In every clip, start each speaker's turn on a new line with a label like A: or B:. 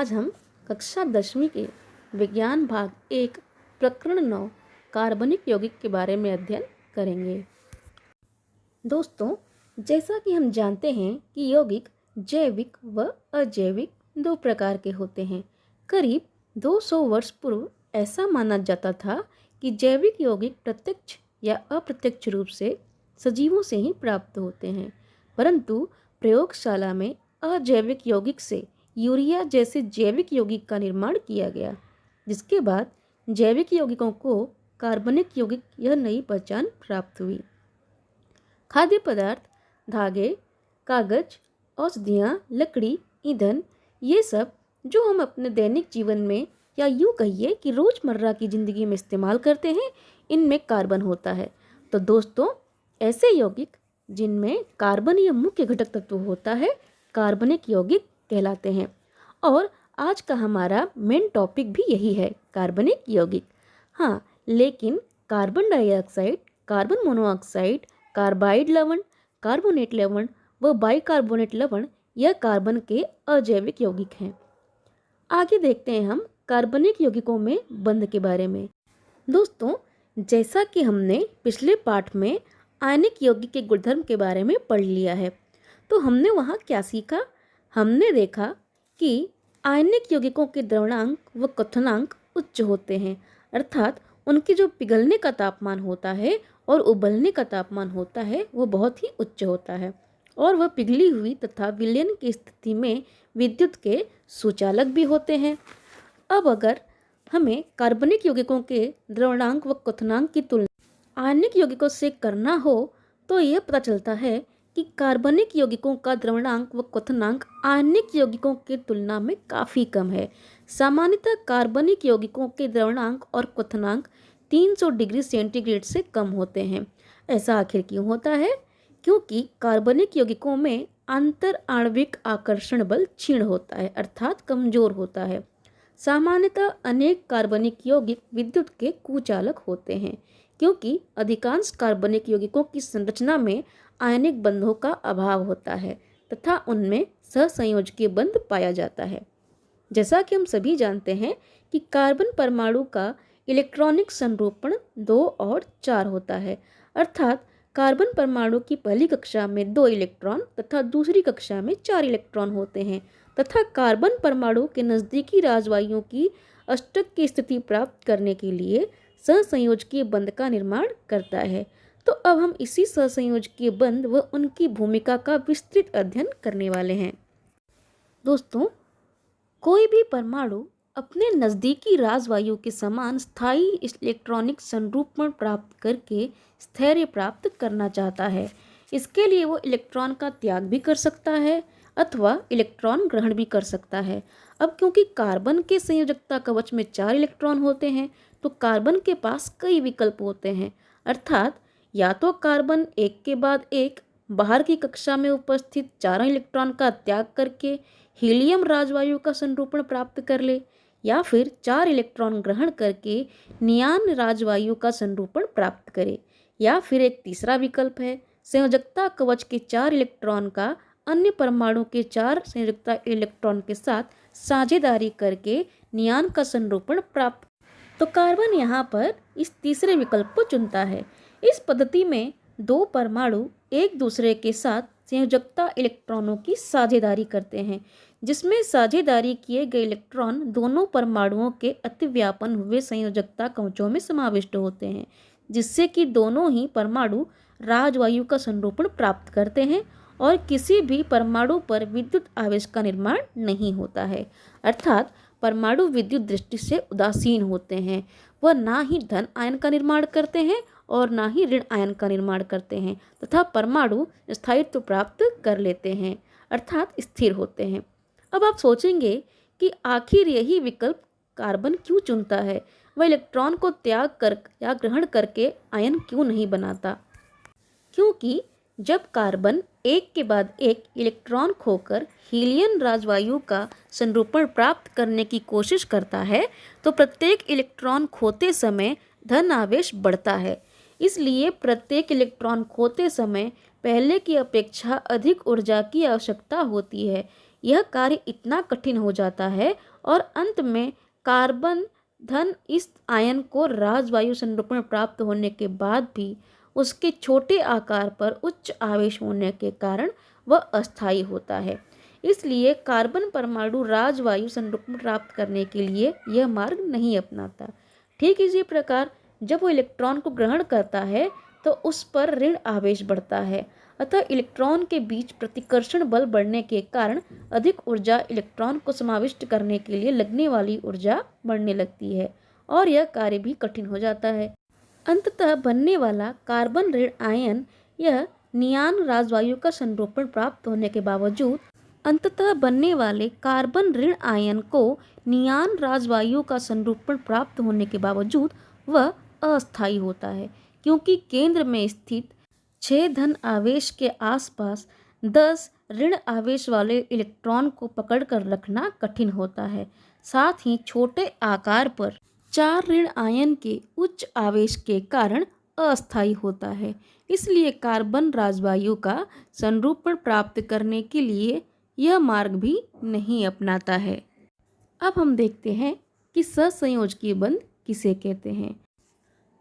A: आज हम कक्षा 10वीं के विज्ञान भाग 1 प्रकरण 9 कार्बनिक यौगिक के बारे में अध्ययन करेंगे। दोस्तों, जैसा कि हम जानते हैं कि यौगिक जैविक व अजैविक दो प्रकार के होते हैं। करीब 200 वर्ष पूर्व ऐसा माना जाता था कि जैविक यौगिक प्रत्यक्ष या अप्रत्यक्ष रूप से सजीवों से ही प्राप्त होते हैं, परंतु प्रयोगशाला में अजैविक यौगिक से यूरिया जैसे जैविक यौगिक का निर्माण किया गया, जिसके बाद जैविक यौगिकों को कार्बनिक यौगिक यह नई पहचान प्राप्त हुई। खाद्य पदार्थ, धागे, कागज, औषधियाँ, लकड़ी, ईंधन, ये सब जो हम अपने दैनिक जीवन में या यूँ कहिए कि रोज़मर्रा की ज़िंदगी में इस्तेमाल करते हैं, इनमें कार्बन होता है। तो दोस्तों, ऐसे यौगिक जिनमें कार्बन यह मुख्य घटक तत्व होता है, कार्बनिक यौगिक कहलाते हैं। और आज का हमारा मेन टॉपिक भी यही है, कार्बनिक यौगिक। हाँ, लेकिन carbon dioxide, carbon monoxide, carbide लवण, कार्बोनेट लवण व बाइकार्बोनेट लवण यह कार्बन के अजैविक यौगिक हैं। आगे देखते हैं हम कार्बनिक यौगिकों में बंध के बारे में। दोस्तों, जैसा कि हमने पिछले पाठ में आयनिक यौगिक के गुणधर्म के बारे में पढ़ लिया है, तो हमने वहाँ क्या सीखा? हमने देखा कि आयनिक यौगिकों के द्रवणांक व क्वथनांक उच्च होते हैं, अर्थात उनके जो पिघलने का तापमान होता है और उबलने का तापमान होता है वो बहुत ही उच्च होता है, और वह पिघली हुई तथा विलयन की स्थिति में विद्युत के सुचालक भी होते हैं। अब अगर हमें कार्बनिक यौगिकों के द्रवणांक व क्वथनांक की तुलना आयनिक यौगिकों से करना हो तो यह पता चलता है कि कार्बनिक यौगिकों का द्रवणांक व क्वथनांक आयनिक यौगिकों की तुलना में काफ़ी कम है। सामान्यतः कार्बनिक यौगिकों के द्रवणांक और क्वथनांक 300 डिग्री सेंटीग्रेड से कम होते हैं। ऐसा आखिर क्यों होता है? क्योंकि कार्बनिक यौगिकों में अंतर आणविक आकर्षण बल क्षीण होता है, अर्थात कमजोर होता है। सामान्यतः अनेक कार्बनिक यौगिक विद्युत के कुचालक होते हैं, क्योंकि अधिकांश कार्बनिक यौगिकों की संरचना में आयनिक बंधों का अभाव होता है तथा उनमें सहसंयोजकीय बंध पाया जाता है। जैसा कि हम सभी जानते हैं कि कार्बन परमाणु का इलेक्ट्रॉनिक संरूपण 2 और 4 होता है, अर्थात कार्बन परमाणु की पहली कक्षा में 2 इलेक्ट्रॉन तथा दूसरी कक्षा में 4 इलेक्ट्रॉन होते हैं, तथा कार्बन परमाणु के नज़दीकी राजवायुओं की अष्टक की स्थिति प्राप्त करने के लिए सहसंयोजकीय बंध का निर्माण करता है। तो अब हम इसी सहसंयोजकीय बंध व उनकी भूमिका का विस्तृत अध्ययन करने वाले हैं। दोस्तों, कोई भी परमाणु अपने नज़दीकी राजवायु के समान स्थायी इलेक्ट्रॉनिक संरूपण प्राप्त करके स्थैर्य प्राप्त करना चाहता है। इसके लिए वो इलेक्ट्रॉन का त्याग भी कर सकता है अथवा इलेक्ट्रॉन ग्रहण भी कर सकता है। अब क्योंकि कार्बन के संयोजकता कवच में 4 इलेक्ट्रॉन होते हैं, तो कार्बन के पास कई विकल्प होते हैं, अर्थात या तो कार्बन एक के बाद एक बाहर की कक्षा में उपस्थित 4 इलेक्ट्रॉन का त्याग करके हीलियम राजवायु का संरूपण प्राप्त कर ले, या फिर 4 इलेक्ट्रॉन ग्रहण करके नियान राजवायु का संरूपण प्राप्त करे, या फिर एक तीसरा विकल्प है संयोजकता कवच के 4 इलेक्ट्रॉन का अन्य परमाणु के 4 संयोजकता इलेक्ट्रॉन के साथ साझेदारी करके नियान का संरूपण प्राप्त। तो कार्बन यहाँ पर इस तीसरे विकल्प को चुनता है। इस पद्धति में 2 परमाणु एक दूसरे के साथ संयोजकता इलेक्ट्रॉनों की साझेदारी करते हैं, जिसमें साझेदारी किए गए इलेक्ट्रॉन दोनों परमाणुओं के अतिव्यापन हुए संयोजकता कवचों में समाविष्ट होते हैं, जिससे कि दोनों ही परमाणु राजवायु का संरूपण प्राप्त करते हैं और किसी भी परमाणु पर विद्युत आवेश का निर्माण नहीं होता है, अर्थात परमाणु विद्युत दृष्टि से उदासीन होते हैं। वह ना ही धन आयन का निर्माण करते हैं और ना ही ऋण आयन का निर्माण करते हैं, तथा परमाणु स्थायित्व प्राप्त कर लेते हैं, अर्थात स्थिर होते हैं। अब आप सोचेंगे कि आखिर यही विकल्प कार्बन क्यों चुनता है? वह इलेक्ट्रॉन को त्याग कर या ग्रहण करके आयन क्यों नहीं बनाता? क्योंकि जब कार्बन एक के बाद एक इलेक्ट्रॉन खोकर हीलियम राजवायु का संरूपण प्राप्त करने की कोशिश करता है, तो प्रत्येक इलेक्ट्रॉन खोते समय धन आवेश बढ़ता है। इसलिए प्रत्येक इलेक्ट्रॉन खोते समय पहले की अपेक्षा अधिक ऊर्जा की आवश्यकता होती है। यह कार्य इतना कठिन हो जाता है और अंत में कार्बन धन इस आयन को राजवायु संरूपण प्राप्त होने के बाद भी उसके छोटे आकार पर उच्च आवेश होने के कारण वह अस्थायी होता है। इसलिए कार्बन परमाणु राजवायु संरूपण प्राप्त करने के लिए यह मार्ग नहीं अपनाता। ठीक इसी प्रकार जब वो इलेक्ट्रॉन को ग्रहण करता है तो उस पर ऋण आवेश बढ़ता है, अतः इलेक्ट्रॉन के बीच प्रतिकर्षण बल बढ़ने के कारण अधिक ऊर्जा इलेक्ट्रॉन को समाविष्ट करने के लिए लगने वाली ऊर्जा बढ़ने लगती है और यह कार्य भी कठिन हो जाता है। अंततः बनने वाला कार्बन ऋण आयन यह नियान राजवायु का संरूपण प्राप्त होने के बावजूद अंततः बनने वाले कार्बन ऋण आयन को नियान राजवायु का संरूपण प्राप्त होने के बावजूद वह अस्थायी होता है, क्योंकि केंद्र में स्थित 6 धन आवेश के आसपास 10 ऋण आवेश वाले इलेक्ट्रॉन को पकड़कर रखना कठिन होता है। साथ ही छोटे आकार पर 4 ऋण आयन के उच्च आवेश के कारण अस्थायी होता है। इसलिए कार्बन राजवायु का संरूपण प्राप्त करने के लिए यह मार्ग भी नहीं अपनाता है। अब हम देखते हैं कि सहसंयोजकीय बंध किसे कहते हैं।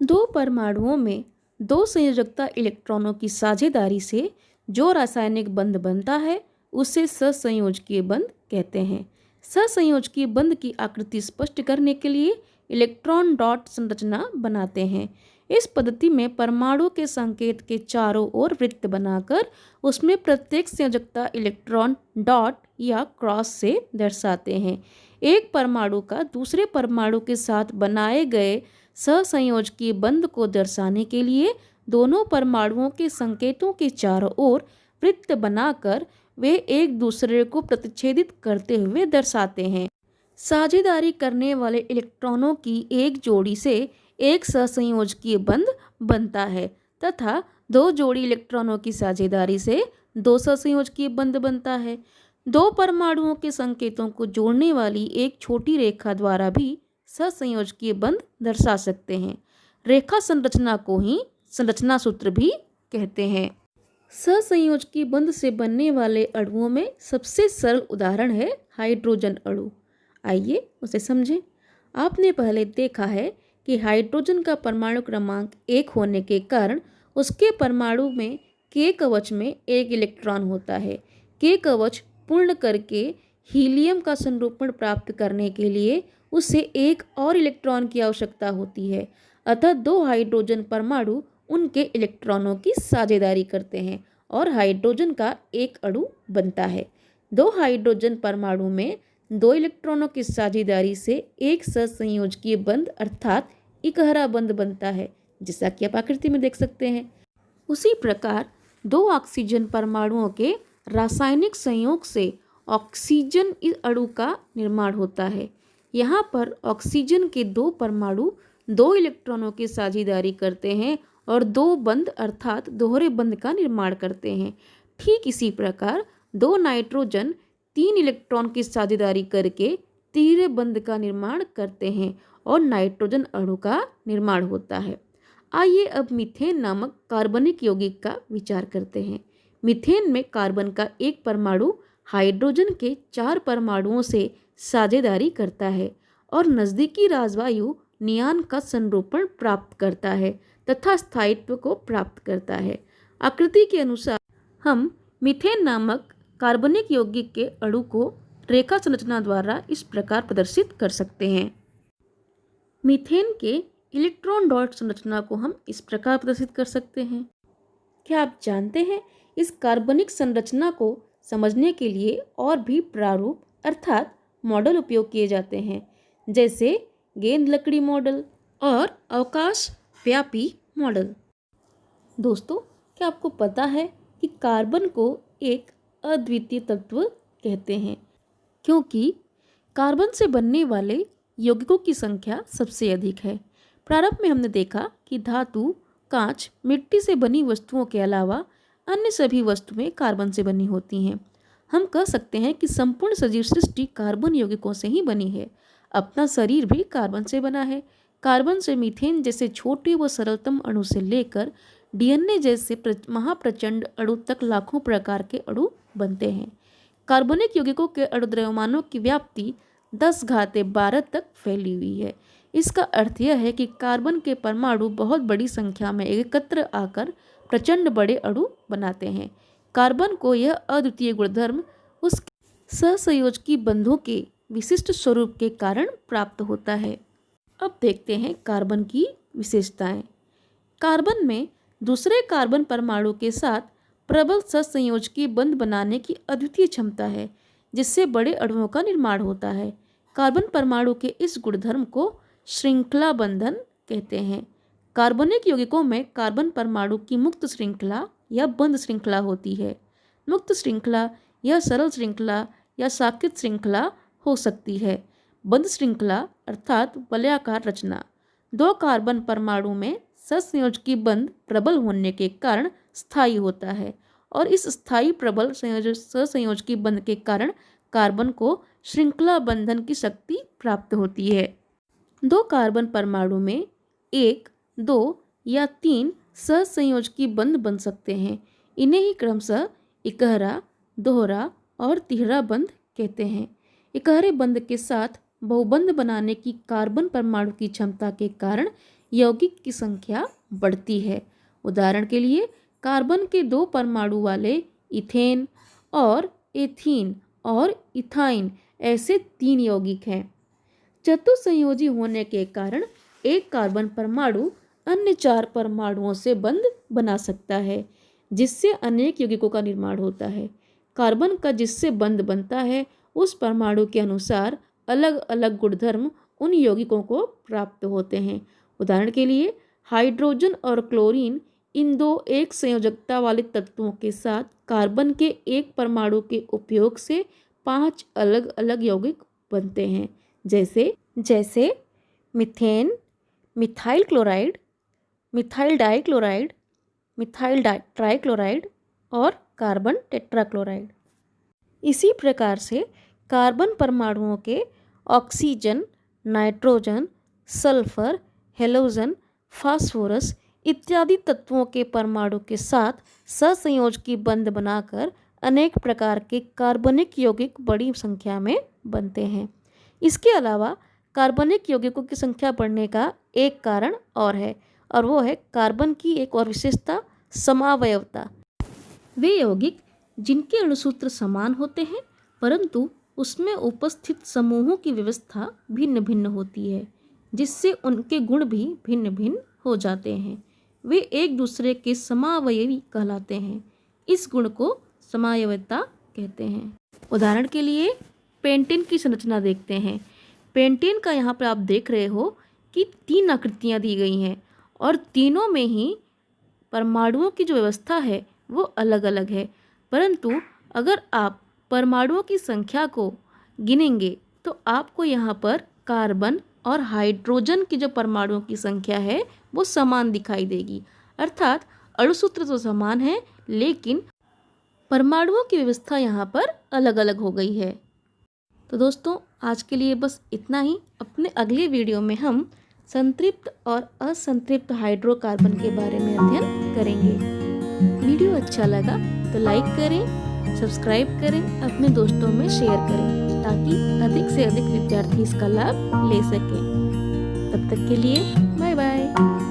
A: दो परमाणुओं में दो संयोजकता इलेक्ट्रॉनों की साझेदारी से जो रासायनिक बंध बनता है उसे सहसंयोजकीय बंध कहते हैं। सहसंयोजकीय बंध की आकृति स्पष्ट करने के लिए इलेक्ट्रॉन डॉट संरचना बनाते हैं। इस पद्धति में परमाणु के संकेत के चारों ओर वृत्त बनाकर उसमें प्रत्येक संयोजकता इलेक्ट्रॉन डॉट या क्रॉस से दर्शाते हैं। एक परमाणु का दूसरे परमाणु के साथ बनाए गए सहसंयोजकीय बंध को दर्शाने के लिए दोनों परमाणुओं के संकेतों के चारों ओर वृत्त बनाकर वे एक दूसरे को प्रतिच्छेदित करते हुए दर्शाते हैं। साझेदारी करने वाले इलेक्ट्रॉनों की एक जोड़ी से एक सहसंयोजकीय बंध बनता है तथा दो जोड़ी इलेक्ट्रॉनों की साझेदारी से दो सहसंयोजकीय बंध बनता है। दो परमाणुओं के संकेतों को जोड़ने वाली एक छोटी रेखा द्वारा भी सहसंयोजकीय बंध दर्शा सकते हैं। रेखा संरचना को ही संरचना सूत्र भी कहते हैं। सहसंयोजकीय बंध से बनने वाले अणुओं में सबसे सरल उदाहरण है हाइड्रोजन अणु। आइए उसे समझें। आपने पहले देखा है कि हाइड्रोजन का परमाणु क्रमांक 1 होने के कारण उसके परमाणु में K कवच में एक इलेक्ट्रॉन होता है। K कवच पूर्ण करके हीलियम का संरूपण प्राप्त करने के लिए उसे एक और इलेक्ट्रॉन की आवश्यकता होती है। अतः दो हाइड्रोजन परमाणु उनके इलेक्ट्रॉनों की साझेदारी करते हैं और हाइड्रोजन का एक अणु बनता है। दो हाइड्रोजन परमाणु में दो इलेक्ट्रॉनों की साझेदारी से एक सहसंयोजकीय बंध अर्थात इकहरा बंध बनता है, जैसा कि आप आकृति में देख सकते हैं। उसी प्रकार दो ऑक्सीजन परमाणुओं के रासायनिक संयोग से ऑक्सीजन इस अणु का निर्माण होता है। यहाँ पर ऑक्सीजन के दो परमाणु दो इलेक्ट्रॉनों की साझेदारी करते हैं और दो बंध अर्थात दोहरे बंध का निर्माण करते हैं। ठीक इसी प्रकार दो नाइट्रोजन 3 इलेक्ट्रॉन की साझेदारी करके तीसरे बंध का निर्माण करते हैं और नाइट्रोजन अणु का निर्माण होता है। आइए अब मीथेन नामक कार्बनिक यौगिक का विचार करते हैं। मीथेन में कार्बन का एक परमाणु हाइड्रोजन के 4 परमाणुओं से साझेदारी करता है और नज़दीकी राजवायु नियान का संरूपण प्राप्त करता है तथा स्थायित्व को प्राप्त करता है। आकृति के अनुसार हम मीथेन नामक कार्बनिक यौगिक के अणु को रेखा संरचना द्वारा इस प्रकार प्रदर्शित कर सकते हैं। मीथेन के इलेक्ट्रॉन डॉट संरचना को हम इस प्रकार प्रदर्शित कर सकते हैं। क्या आप जानते हैं इस कार्बनिक संरचना को समझने के लिए और भी प्रारूप अर्थात मॉडल उपयोग किए जाते हैं, जैसे गेंद लकड़ी मॉडल और अवकाश व्यापी मॉडल। दोस्तों, क्या आपको पता है कि कार्बन को एक अद्वितीय तत्व कहते हैं, क्योंकि कार्बन से बनने वाले यौगिकों की संख्या सबसे अधिक है। प्रारंभ में हमने देखा कि धातु, कांच, मिट्टी से बनी वस्तुओं के अलावा अन्य सभी वस्तुएं कार्बन से बनी होती हैं। हम कह सकते हैं कि संपूर्ण सजीव सृष्टि कार्बन यौगिकों से ही बनी है। अपना शरीर भी कार्बन से बना है। कार्बन से मीथेन जैसे छोटे व सरलतम अणु से लेकर डीएनए जैसे महाप्रचंड अणु तक लाखों प्रकार के अणु बनते हैं। कार्बनिक यौगिकों के अणुद्रव्यमानों की व्याप्ति 10⁻12 तक फैली हुई है। इसका अर्थ यह है कि कार्बन के परमाणु बहुत बड़ी संख्या में एकत्र आकर प्रचंड बड़े अणु बनाते हैं। कार्बन को यह अद्वितीय गुणधर्म उसके सहसंयोजकी बंधों के विशिष्ट स्वरूप के कारण प्राप्त होता है। अब देखते हैं कार्बन की विशेषताएं। कार्बन में दूसरे कार्बन परमाणु के साथ प्रबल सहसंयोजकी बंध बनाने की अद्वितीय क्षमता है, जिससे बड़े अणुओं का निर्माण होता है। कार्बन परमाणु के इस गुणधर्म को श्रृंखला बंधन कहते हैं। कार्बनिक यौगिकों में कार्बन परमाणु की मुक्त श्रृंखला या बंध श्रृंखला होती है। मुक्त श्रृंखला या सरल श्रृंखला या साकित श्रृंखला हो सकती है। बंध श्रृंखला अर्थात वलयाकार रचना। दो कार्बन परमाणु में सहसंयोजकी बंध प्रबल होने के कारण स्थायी होता है और इस स्थायी प्रबल सहसंयोजकी बंध के कारण कार्बन को श्रृंखला बंधन की शक्ति प्राप्त होती है। दो कार्बन परमाणु में 1, 2 या 3 सहसंयोजकी बंध बन सकते हैं। इन्हें ही क्रमशः इकहरा, दोहरा और तिहरा बंध कहते हैं। इकहरे बंध के साथ बहुबंध बनाने की कार्बन परमाणु की क्षमता के कारण यौगिक की संख्या बढ़ती है। उदाहरण के लिए कार्बन के 2 परमाणु वाले इथेन और एथीन और इथाइन ऐसे 3 यौगिक हैं। चतुसंयोजी होने के कारण एक कार्बन परमाणु अन्य 4 परमाणुओं से बंध बना सकता है, जिससे अनेक यौगिकों का निर्माण होता है। कार्बन का जिससे बंध बनता है उस परमाणु के अनुसार अलग अलग गुणधर्म उन यौगिकों को प्राप्त होते हैं। उदाहरण के लिए हाइड्रोजन और क्लोरीन इन 2 एक संयोजकता वाले तत्वों के साथ कार्बन के एक परमाणु के उपयोग से 5 अलग अलग यौगिक बनते हैं, जैसे methane, methyl chloride, methyl dichloride, methyl trichloride और कार्बन टेट्राक्लोराइड। इसी प्रकार से कार्बन परमाणुओं के oxygen, nitrogen, sulphur, halogen, phosphorus इत्यादि तत्वों के परमाणु के साथ सहसंयोजकी बंध बनाकर अनेक प्रकार के कार्बनिक यौगिक बड़ी संख्या में बनते हैं। इसके अलावा कार्बनिक यौगिकों की संख्या बढ़ने का एक कारण और है, और वो है कार्बन की एक और विशेषता, समावयवता। वे यौगिक जिनके अणुसूत्र समान होते हैं परंतु उसमें उपस्थित समूहों की व्यवस्था भिन्न भिन्न होती है, जिससे उनके गुण भी भिन्न भिन्न हो जाते हैं। वे एक दूसरे के समावयवी कहलाते हैं। इस गुण को समावयवता कहते हैं। उदाहरण के लिए पेंटेन की संरचना देखते हैं। पेंटेन का यहाँ पर आप देख रहे हो कि 3 आकृतियाँ दी गई हैं और तीनों में ही परमाणुओं की जो व्यवस्था है वो अलग अलग है, परंतु अगर आप परमाणुओं की संख्या को गिनेंगे तो आपको यहाँ पर कार्बन और हाइड्रोजन की जो परमाणुओं की संख्या है वो समान दिखाई देगी। अर्थात अणुसूत्र तो समान है लेकिन परमाणुओं की व्यवस्था यहाँ पर अलग अलग हो गई है। तो दोस्तों आज के लिए बस इतना ही। अपने अगले वीडियो में हम संतृप्त और असंतृप्त हाइड्रोकार्बन के बारे में अध्ययन करेंगे। वीडियो अच्छा लगा तो लाइक करें, सब्सक्राइब करें, अपने दोस्तों में शेयर करें ताकि अधिक से अधिक विद्यार्थी इसका लाभ ले सकें। तब तक के लिए बाय बाय।